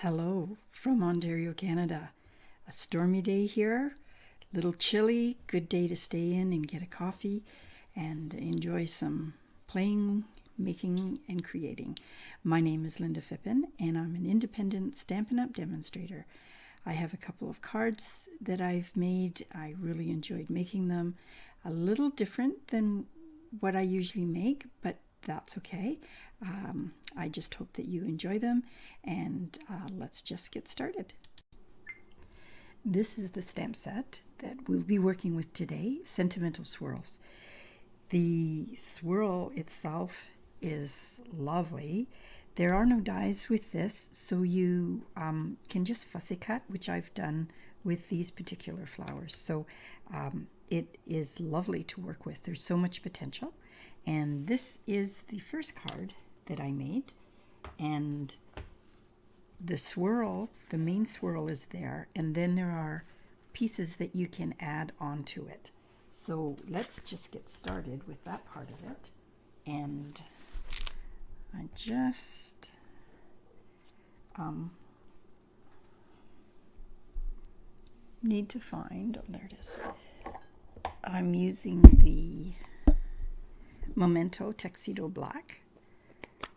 Hello from Ontario, Canada. A stormy day here, little chilly, good day to stay in and get a coffee and enjoy some playing, making, and creating. My name is Linda Phippen, and I'm an independent Stampin' Up! Demonstrator. I have a couple of cards that I've made. I really enjoyed making them. A little different than what I usually make, but that's okay. I just hope that you enjoy them, and let's just get started. This is the stamp set that we'll be working with today, Sentimental Swirls. The swirl itself is lovely. There are no dies with this, so you can just fussy cut, which I've done with these particular flowers. So it is lovely to work with. There's so much potential. And this is the first card that I made. And the swirl, the main swirl is there. And then there are pieces that you can add onto it. So let's just get started with that part of it. And I just need to find, oh, there it is. I'm using the Memento Tuxedo Black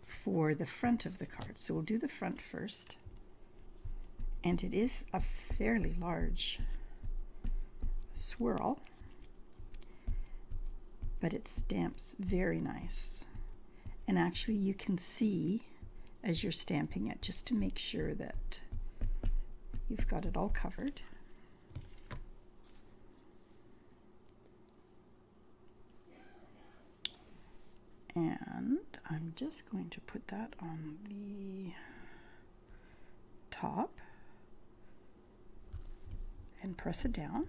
for the front of the card. So we'll do the front first. And it is a fairly large swirl, but it stamps very nice. And actually you can see as you're stamping it, just to make sure that you've got it all covered. And I'm just going to put that on the top and press it down.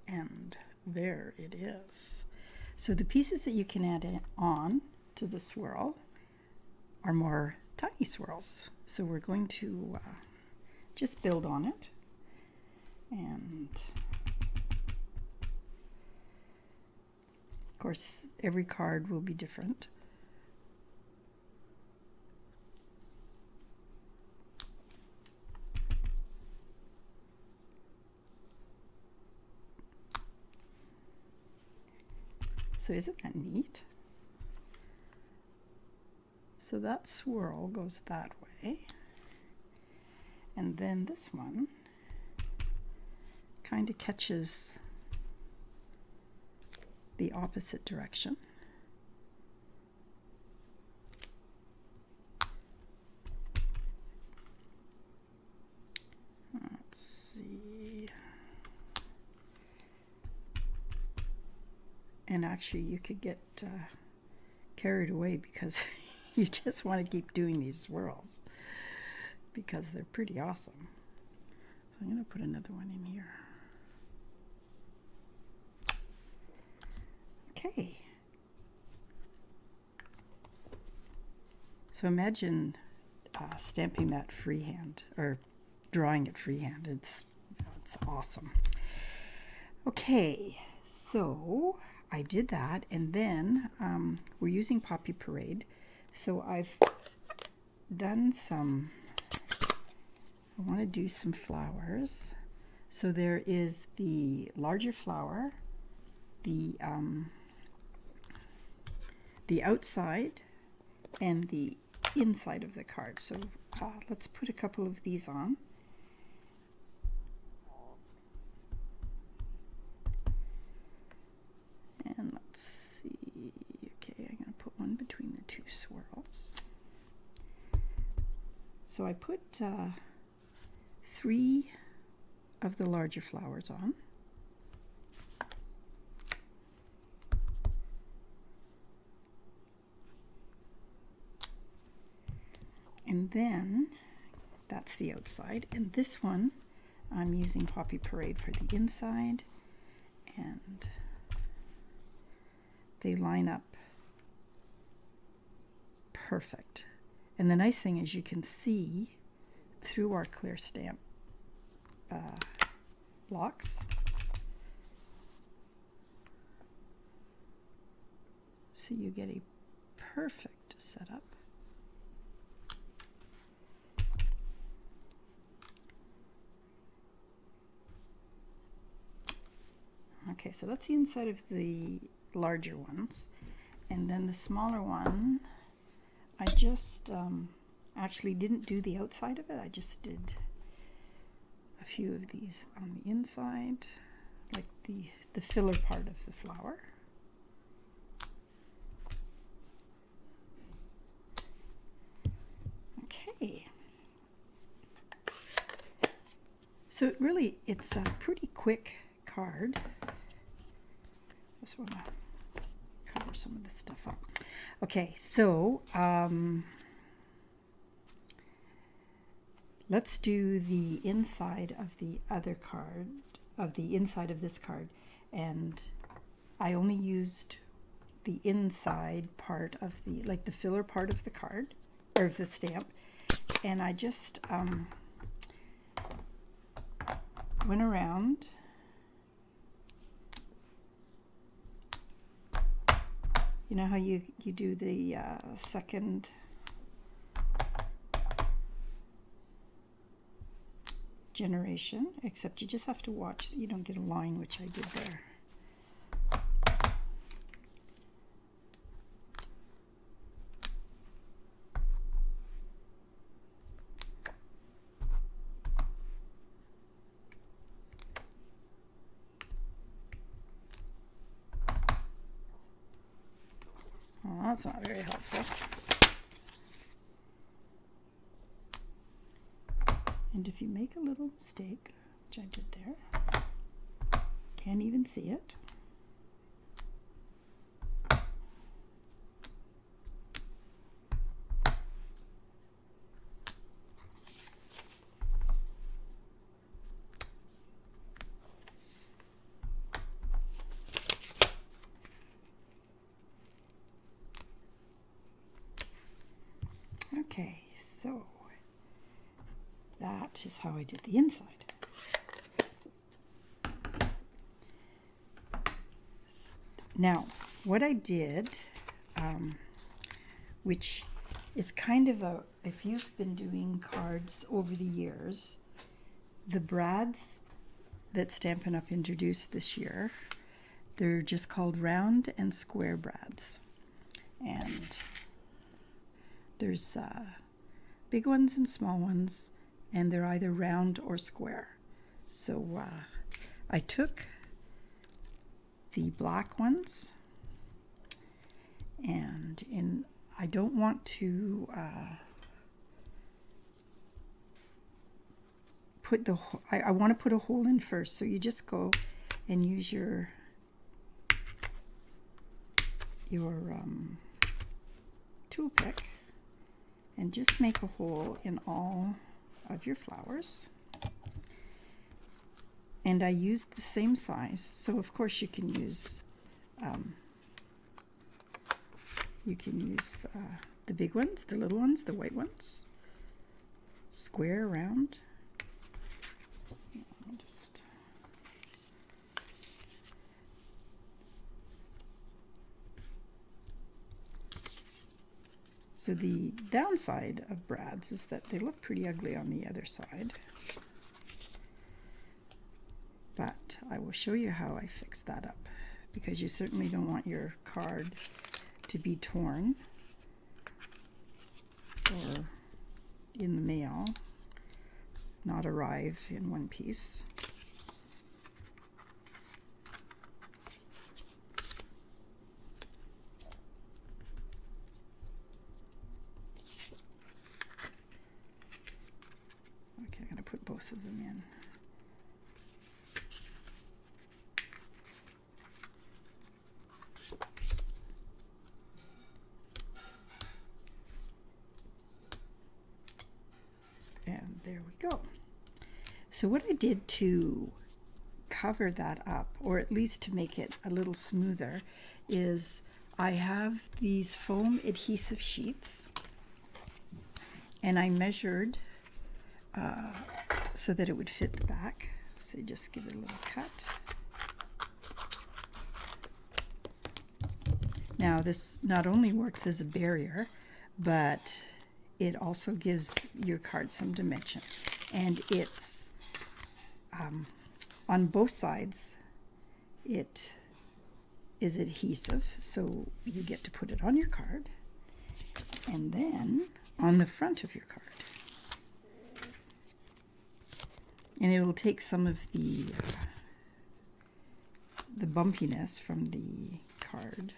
And there it is. So the pieces that you can add on to the swirl are more tiny swirls. So we're going to just build on it. And of course, every card will be different. So isn't that neat? So that swirl goes that way. And then this one kind of catches the opposite direction. Let's see. And actually you could get carried away because you just want to keep doing these swirls because they're pretty awesome. So I'm going to put another one in here. Okay, so imagine stamping that freehand or drawing it freehand. It's awesome. Okay, so I did that, and then we're using Poppy Parade. So I've done some, I want to do some flowers. So there is the larger flower, the outside and the inside of the card. So let's put a couple of these on. And let's see. Okay, I'm going to put one between the two swirls. So I put 3 of the larger flowers on. And then that's the outside. And this one, I'm using Poppy Parade for the inside. And they line up perfect. And the nice thing is you can see through our clear stamp blocks so you get a perfect setup. Okay, so that's the inside of the larger ones. And then the smaller one, I just actually didn't do the outside of it. I just did a few of these on the inside, like the filler part of the flower. Okay. So it's a pretty quick card. Just want to cover some of this stuff up. Okay, so let's do the inside of the other card, of the inside of this card, and I only used the inside part of the, like the filler part of the card, or of the stamp, and I just went around you know how you do the second generation, except you just have to watch that you don't get a line, which I did there. Well, that's not very helpful. And if you make a little mistake, which I did there, can't even see it. Okay, so that is how I did the inside. Now, what I did, which is kind of a, if you've been doing cards over the years, the brads that Stampin' Up! Introduced this year, they're just called round and square brads. And there's big ones and small ones, and they're either round or square. So I took the black ones, and I don't want to put the, I want to put a hole in first, so you just go and use your tool pick and just make a hole in all of your flowers. And I used the same size, so of course you can use the big ones, the little ones, the white ones, square, round. I'll just so the downside of brads is that they look pretty ugly on the other side. But I will show you how I fix that up, because you certainly don't want your card to be torn or in the mail not arrive in one piece. Okay, I'm going to put both of them in. And there we go. So what I did to cover that up, or at least to make it a little smoother, is I have these foam adhesive sheets, and I measured so that it would fit the back. So you just give it a little cut. Now this not only works as a barrier, but it also gives your card some dimension. And it's on both sides, it is adhesive, so you get to put it on your card, and then on the front of your card. And it will take some of the bumpiness from the card.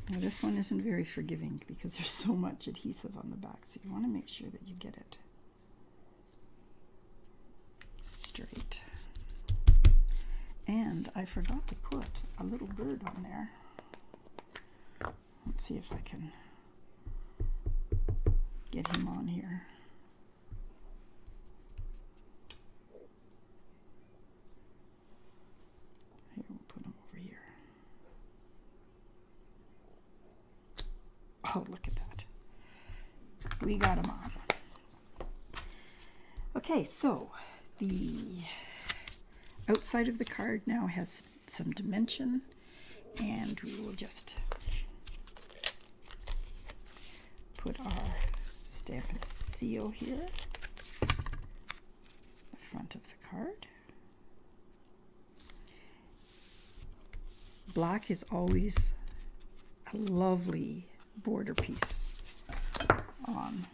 Now this one isn't very forgiving because there's so much adhesive on the back, so you want to make sure that you get it straight. And I forgot to put a little bird on there. Let's see if I can get him on here. Here, we'll put him over here. Oh, look at that. We got him on. Okay, so the outside of the card now has some dimension, and we will just put our stamp and seal here, the front of the card. Black is always a lovely border piece on.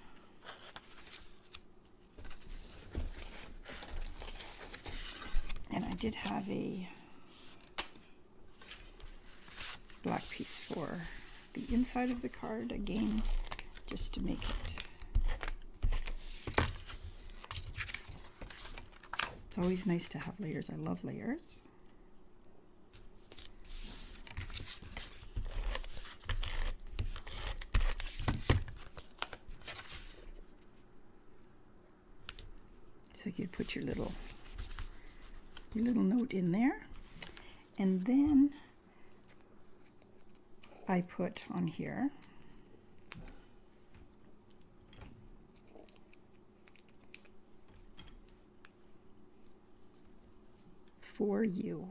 And I did have a black piece for the inside of the card, again, just to make it. It's always nice to have layers. I love layers. So you'd put your little note in there, and then I put on here for you.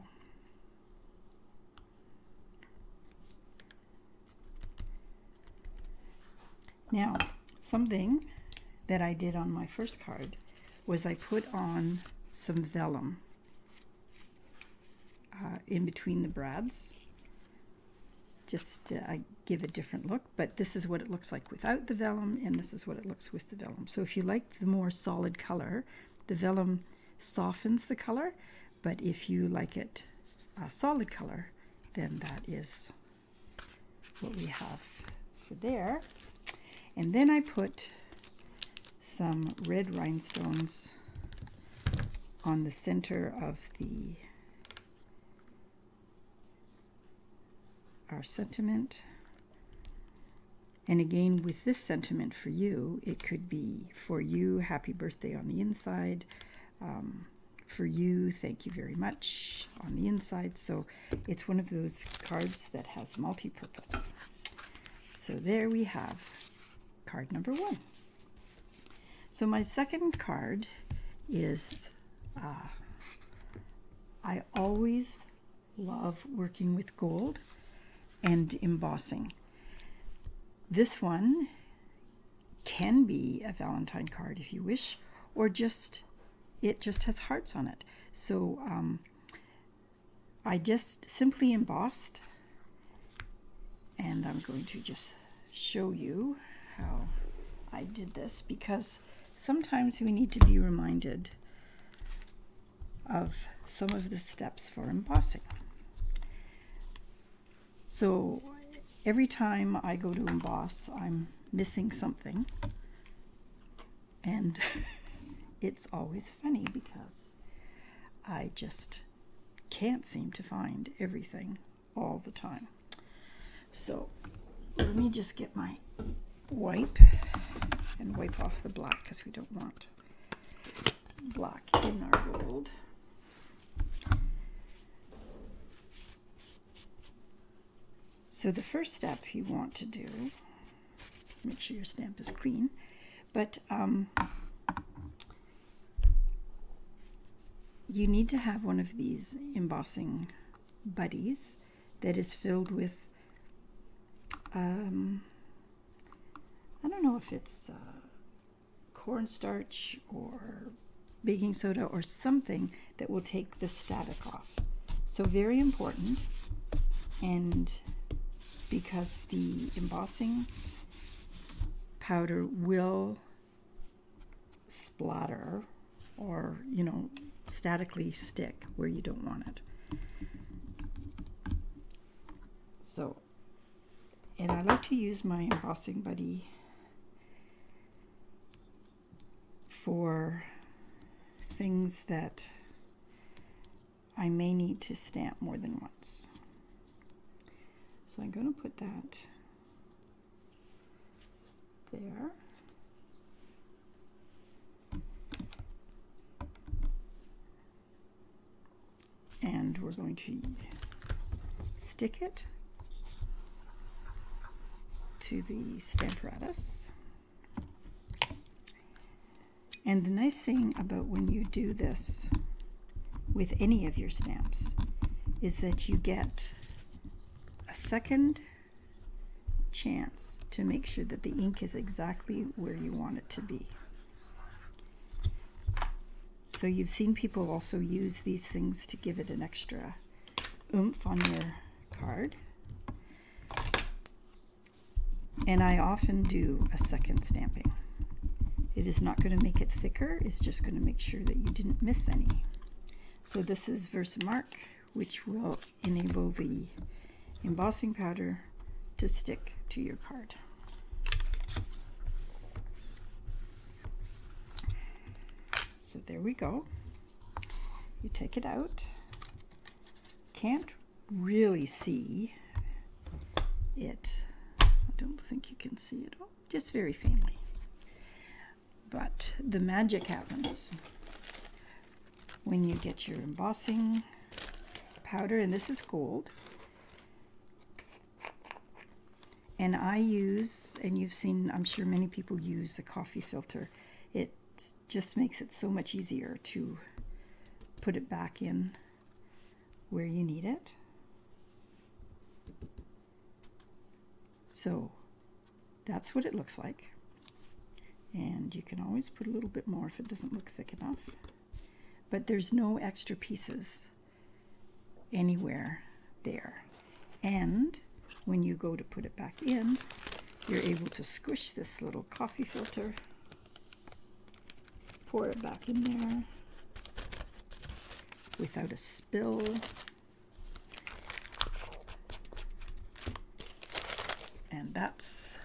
Now, something that I did on my first card was I put on some vellum in between the brads, just to give a different look. But this is what it looks like without the vellum, and this is what it looks with the vellum. So if you like the more solid color, the vellum softens the color, but if you like it a solid color, then that is what we have for there. And then I put some red rhinestones on the center of our sentiment. And again, with this sentiment for you, it could be for you, happy birthday on the inside, for you, thank you very much on the inside. So it's one of those cards that has multi-purpose. So there we have card number 1. So my second card is, I always love working with gold and embossing. This one can be a Valentine card if you wish, or it just has hearts on it. So I just simply embossed, and I'm going to just show you how I did this, because sometimes we need to be reminded of some of the steps for embossing. So every time I go to emboss, I'm missing something, and it's always funny because I just can't seem to find everything all the time. So let me just get my wipe and wipe off the black, because we don't want black in our gold. So the first step you want to do, make sure your stamp is clean, But you need to have one of these embossing buddies that is filled with, I don't know if it's cornstarch or baking soda or something that will take the static off. So very important, and because the embossing powder will splatter or, you know, statically stick where you don't want it. So, and I like to use my embossing buddy for things that I may need to stamp more than once. So I'm going to put that there. And we're going to stick it to the Stamparatus. And the nice thing about when you do this with any of your stamps is that you get a second chance to make sure that the ink is exactly where you want it to be. So you've seen people also use these things to give it an extra oomph on your card. And I often do a second stamping. It is not going to make it thicker, it's just going to make sure that you didn't miss any. So this is Versamark, which will enable the embossing powder to stick to your card. So there we go. You take it out. Can't really see it. I don't think you can see it. Oh, just very faintly. But the magic happens when you get your embossing powder, and this is gold. And I use, and you've seen, I'm sure many people use a coffee filter. It just makes it so much easier to put it back in where you need it. So that's what it looks like. And you can always put a little bit more if it doesn't look thick enough. But there's no extra pieces anywhere there. And when you go to put it back in, you're able to squish this little coffee filter, pour it back in there without a spill. And that's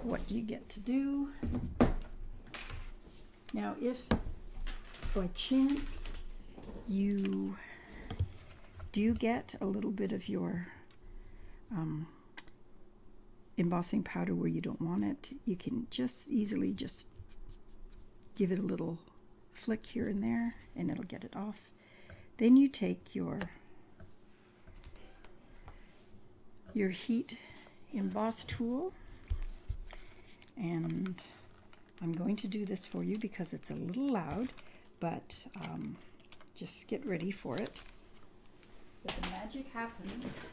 what you get to do. Now, if by chance you do get a little bit of your embossing powder where you don't want it, you can just easily just give it a little flick here and there and it'll get it off. Then you take your heat emboss tool, and I'm going to do this for you because it's a little loud, but just get ready for it. But the magic happens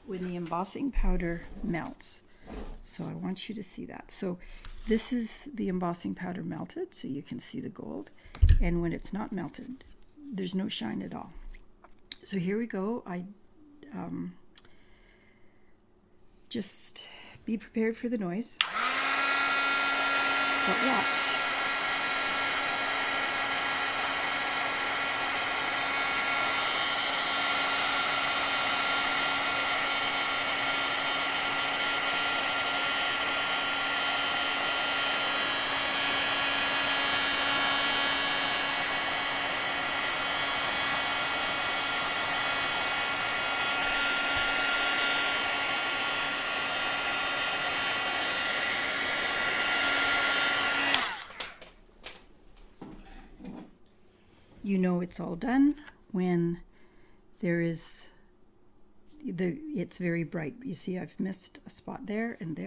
when the embossing powder melts. So I want you to see that. So this is the embossing powder melted, so you can see the gold. And when it's not melted, there's no shine at all. So here we go. I just be prepared for the noise. But watch. You know it's all done when there is it's very bright. You see I've missed a spot there, and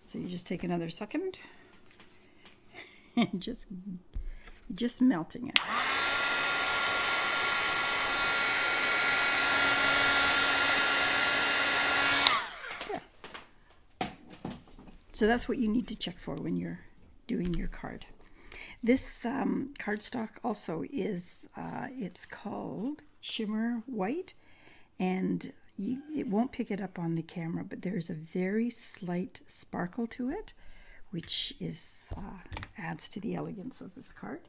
so you just take another second and just melting it. So that's what you need to check for when you're doing your card. This cardstock also is, it's called Shimmer White, and it won't pick it up on the camera, but there's a very slight sparkle to it, which is adds to the elegance of this card.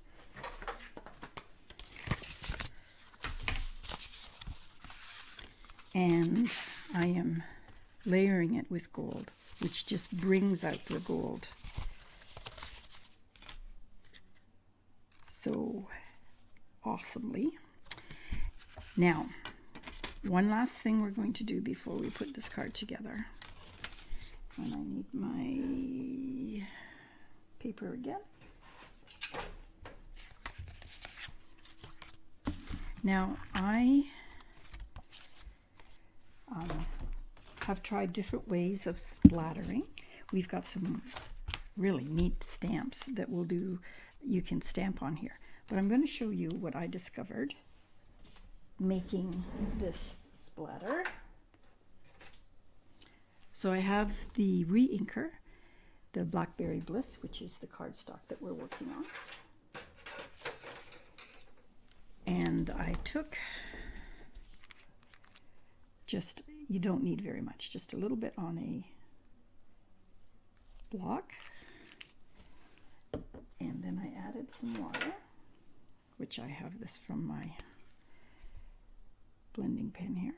And I am layering it with gold, which just brings out the gold so awesomely. Now, one last thing we're going to do before we put this card together. And I need my paper again. Now, I have tried different ways of splattering. We've got some really neat stamps that you can stamp on here. But I'm going to show you what I discovered making this splatter. So I have the re-inker, the Blackberry Bliss, which is the cardstock that we're working on. And I took you don't need very much, just a little bit on a block. And then I added some water, which I have this from my blending pen here.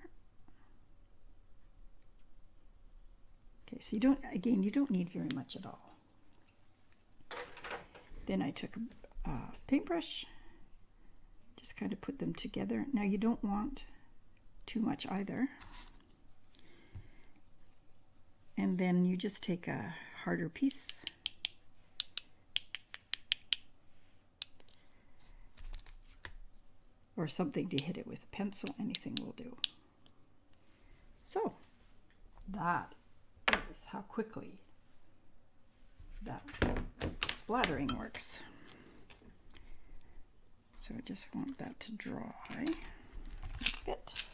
Okay, so you don't need very much at all. Then I took a paintbrush, just kind of put them together. Now you don't want too much either. And then you just take a harder piece or something to hit it with a pencil. Anything will do. So that is how quickly that splattering works. So I just want that to dry a bit.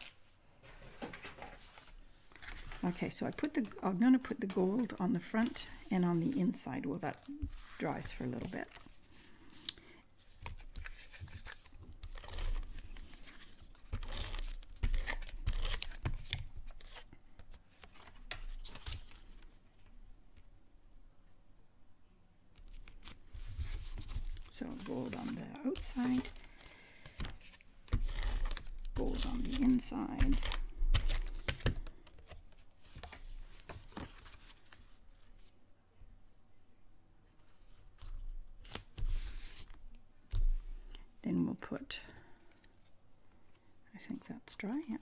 Okay, so I'm going to put the gold on the front and on the inside while that dries for a little bit. So gold on the outside, gold on the inside. Then we'll put, I think that's dry, yeah.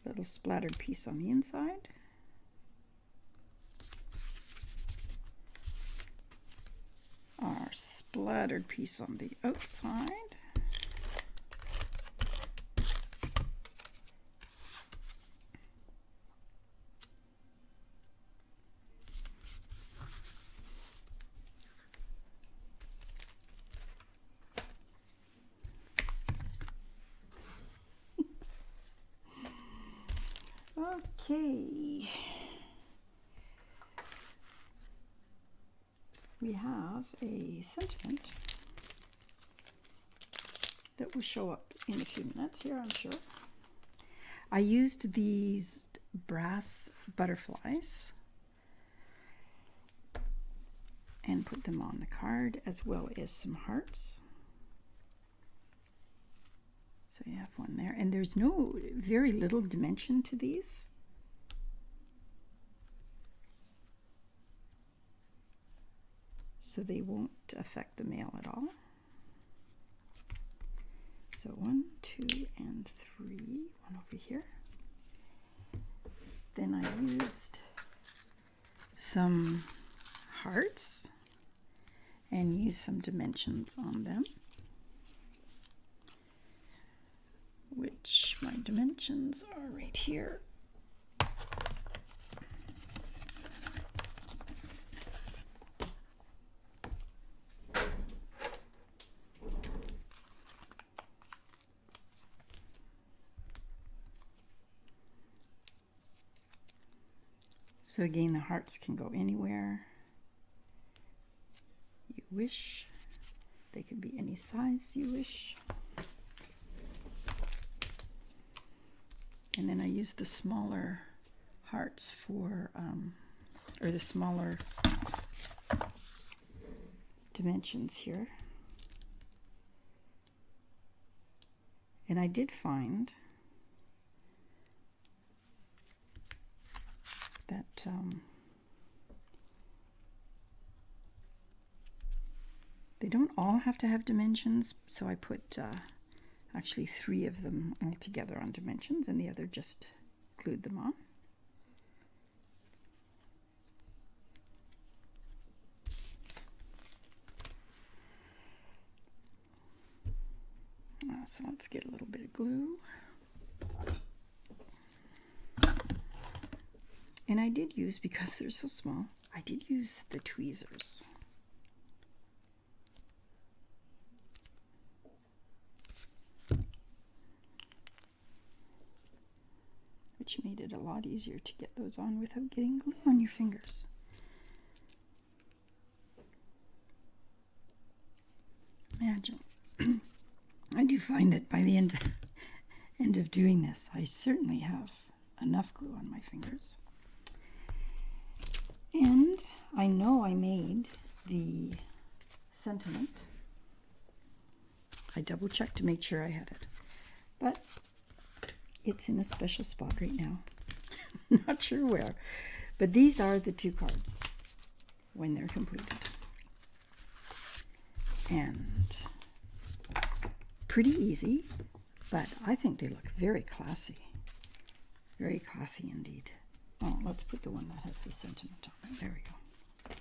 Little splattered piece on the inside. Our splattered piece on the outside. Okay, we have a sentiment that will show up in a few minutes here, I'm sure. I used these brass butterflies and put them on the card, as well as some hearts. So you have one there, and there's very little dimension to these. So they won't affect the mail at all. So 1, 2, and 3, one over here. Then I used some hearts, and use some dimensions on them, which my dimensions are right here. So again, the hearts can go anywhere you wish. They can be any size you wish. And then I use the smaller hearts for, or the smaller dimensions here. And I did find that they don't all have to have dimensions, so I put actually 3 of them all together on dimensions, and the other just glued them on. So let's get a little bit of glue. And I did use, because they're so small, I did use the tweezers. Which made it a lot easier to get those on without getting glue on your fingers. Imagine. I do find that by the end of doing this, I certainly have enough glue on my fingers. And I know I made the sentiment. I double checked to make sure I had it. But it's in a special spot right now. Not sure where. But these are the 2 cards when they're completed. And pretty easy, but I think they look very classy. Very classy indeed. Oh, let's put the one that has the sentiment on it. There we go.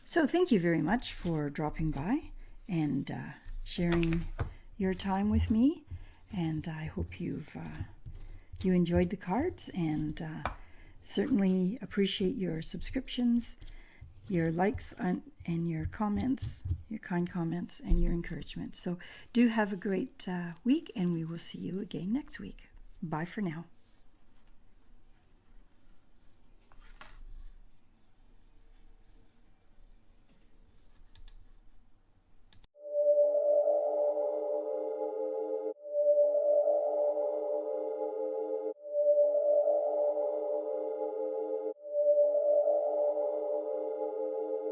So thank you very much for dropping by and sharing your time with me. And I hope you enjoyed the cards, and certainly appreciate your subscriptions, your likes, and your comments, your kind comments, and your encouragement. So do have a great week, and we will see you again next week. Bye for now.